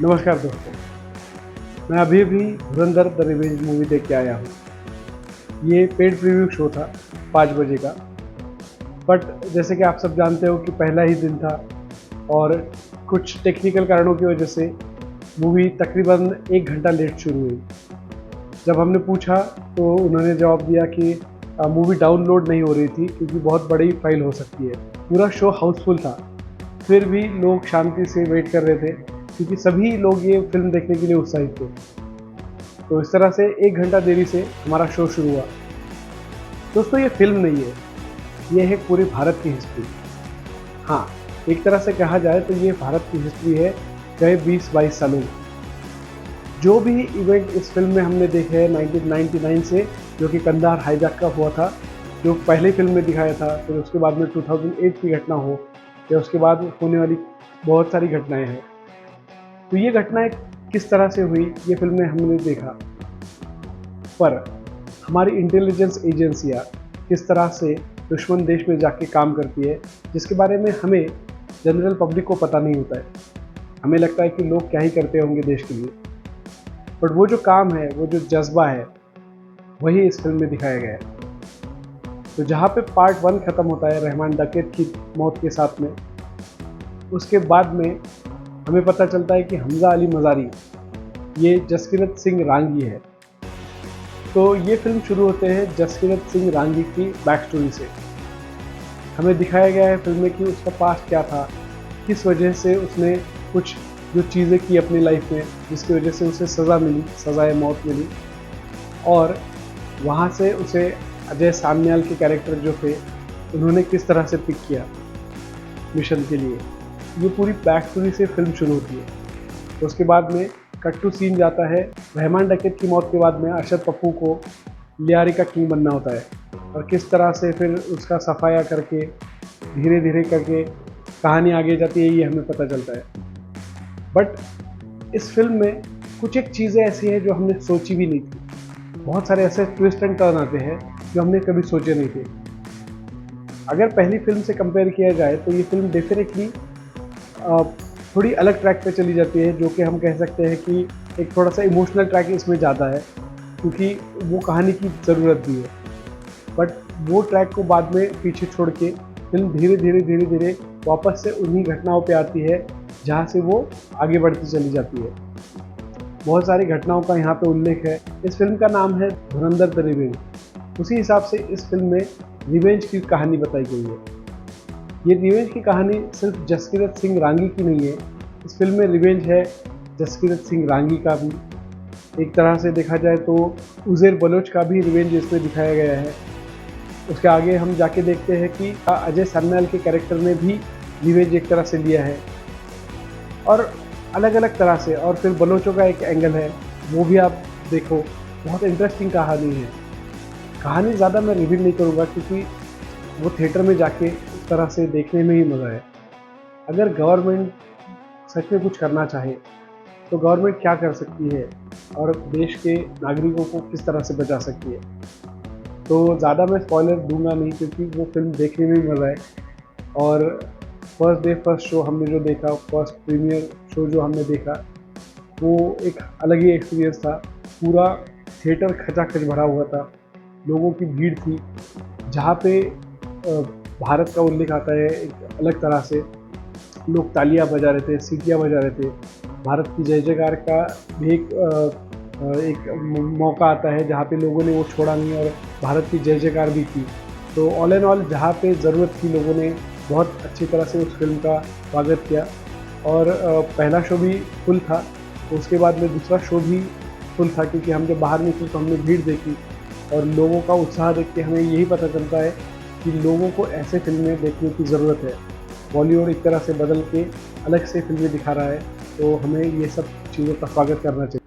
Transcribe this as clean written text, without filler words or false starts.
नमस्कार दोस्तों, मैं अभी भी धुरंधर द रिवेंज मूवी देख के आया हूँ। ये पेड प्रीव्यू शो था 5 बजे का, बट जैसे कि आप सब जानते हो कि पहला ही दिन था और कुछ टेक्निकल कारणों की वजह से मूवी तकरीबन 1 घंटा लेट शुरू हुई। जब हमने पूछा तो उन्होंने जवाब दिया कि मूवी डाउनलोड नहीं हो रही थी क्योंकि बहुत बड़ी फाइल हो सकती है। पूरा शो हाउसफुल था, फिर भी लोग शांति से वेट कर रहे थे क्योंकि सभी लोग ये फिल्म देखने के लिए उत्साहित थे। तो इस तरह से 1 घंटा देरी से हमारा शो शुरू हुआ। दोस्तों, ये फिल्म नहीं है, ये है पूरे भारत की हिस्ट्री। हाँ, एक तरह से कहा जाए तो ये भारत की हिस्ट्री है गए 20-22 सालों में। जो भी इवेंट इस फिल्म में हमने देखे हैं 1999 से, जो कि कंधार हाईजैक का हुआ था, जो पहले फिल्म में दिखाया था, फिर उसके बाद में 2008 की घटना हो या उसके बाद होने वाली बहुत सारी घटनाएं हैं। तो ये घटनाएं किस तरह से हुई ये फिल्म में हमने देखा, पर हमारी इंटेलिजेंस एजेंसियाँ किस तरह से दुश्मन देश में जाके काम करती है, जिसके बारे में हमें जनरल पब्लिक को पता नहीं होता है। हमें लगता है कि लोग क्या ही करते होंगे देश के लिए, बट वो जो काम है, वो जो जज्बा है, वही इस फिल्म में दिखाया गया है। तो जहाँ पे पार्ट 1 ख़त्म होता है रहमान डकैत की मौत के साथ में, उसके बाद में हमें पता चलता है कि हमज़ा अली मज़ारी ये जसकीरत सिंह रांगी है। तो ये फिल्म शुरू होते हैं जसकीरत सिंह रांगी की बैक स्टोरी से। हमें दिखाया गया है फिल्म में कि उसका पास्ट क्या था, किस वजह से उसने कुछ जो चीज़ें की अपनी लाइफ में जिसकी वजह से उसे सज़ा मिली, सज़ाए मौत मिली, और वहाँ से उसे अजय सान्याल के कैरेक्टर जो थे उन्होंने किस तरह से पिक किया मिशन के लिए। ये पूरी बैक स्टोरी से फिल्म शुरू होती है। तो उसके बाद में कट टू सीन जाता है रहमान डकैत की मौत के बाद में अरशद पप्पू को लियारी का किंग बनना होता है, और किस तरह से फिर उसका सफाया करके धीरे धीरे करके कहानी आगे जाती है, ये हमें पता चलता है। बट इस फिल्म में कुछ एक चीज़ें ऐसी हैं जो हमने सोची भी नहीं थी। बहुत सारे ऐसे ट्विस्ट एंड टर्न आते हैं जो हमने कभी सोचे नहीं थे। अगर पहली फिल्म से कंपेयर किया जाए तो ये फिल्म डेफिनेटली थोड़ी अलग ट्रैक पे चली जाती है, जो कि हम कह सकते हैं कि एक थोड़ा सा इमोशनल ट्रैक इसमें ज़्यादा है क्योंकि वो कहानी की ज़रूरत भी है। बट वो ट्रैक को बाद में पीछे छोड़ के फिल्म धीरे धीरे वापस से उन्हीं घटनाओं पे आती है जहाँ से वो आगे बढ़ती चली जाती है। बहुत सारी घटनाओं का यहाँ पे उल्लेख है। इस फिल्म का नाम है धुरंधर द रिवेंज। उसी हिसाब से इस फिल्म में रिवेंज की कहानी बताई गई है। ये रिवेंज की कहानी सिर्फ जसकीरत सिंह रांगी की नहीं है, इस फिल्म में रिवेंज है जसकीरत सिंह रांगी का भी। एक तरह से देखा जाए तो उज़ैर बलोच का भी रिवेंज इसमें दिखाया गया है। उसके आगे हम जाके देखते हैं कि अजय सान्याल के कैरेक्टर ने भी रिवेंज एक तरह से लिया है, और अलग अलग तरह से। और फिर बलोचों का एक एंगल है, वो भी आप देखो, बहुत इंटरेस्टिंग कहानी है। कहानी ज़्यादा मैं रिवील नहीं करूँगा क्योंकि वो थिएटर में जाके उस तरह से देखने में ही मज़ा है। अगर गवर्नमेंट सच में कुछ करना चाहे तो गवर्नमेंट क्या कर सकती है और देश के नागरिकों को किस तरह से बचा सकती है। तो ज़्यादा मैं स्पॉइलर दूंगा नहीं क्योंकि वो फिल्म देखने में ही मज़ा है। और फर्स्ट डे फर्स्ट शो हमने जो देखा, फर्स्ट प्रीमियर शो जो हमने देखा, वो एक अलग ही एक्सपीरियंस था। पूरा थिएटर खचाखच भरा हुआ था, लोगों की भीड़ थी। जहाँ पे भारत का उल्लेख आता है एक अलग तरह से, लोग तालियां बजा रहे थे, सीटियां बजा रहे थे। भारत की जय जयकार का भी एक मौका आता है जहाँ पे लोगों ने वो छोड़ा नहीं और भारत की जय जयकार भी की। तो ऑल एंड ऑल जहाँ पे ज़रूरत थी, लोगों ने बहुत अच्छी तरह से उस फिल्म का स्वागत किया। और पहला शो भी फुल था, उसके बाद में दूसरा शो भी फुल था क्योंकि हम जब बाहर निकले तो हमने भीड़ देखी, और लोगों का उत्साह देख के हमें यही पता चलता है कि लोगों को ऐसे फिल्में देखने की ज़रूरत है। बॉलीवुड एक तरह से बदल के अलग से फिल्में दिखा रहा है, तो हमें ये सब चीज़ों का स्वागत करना चाहिए।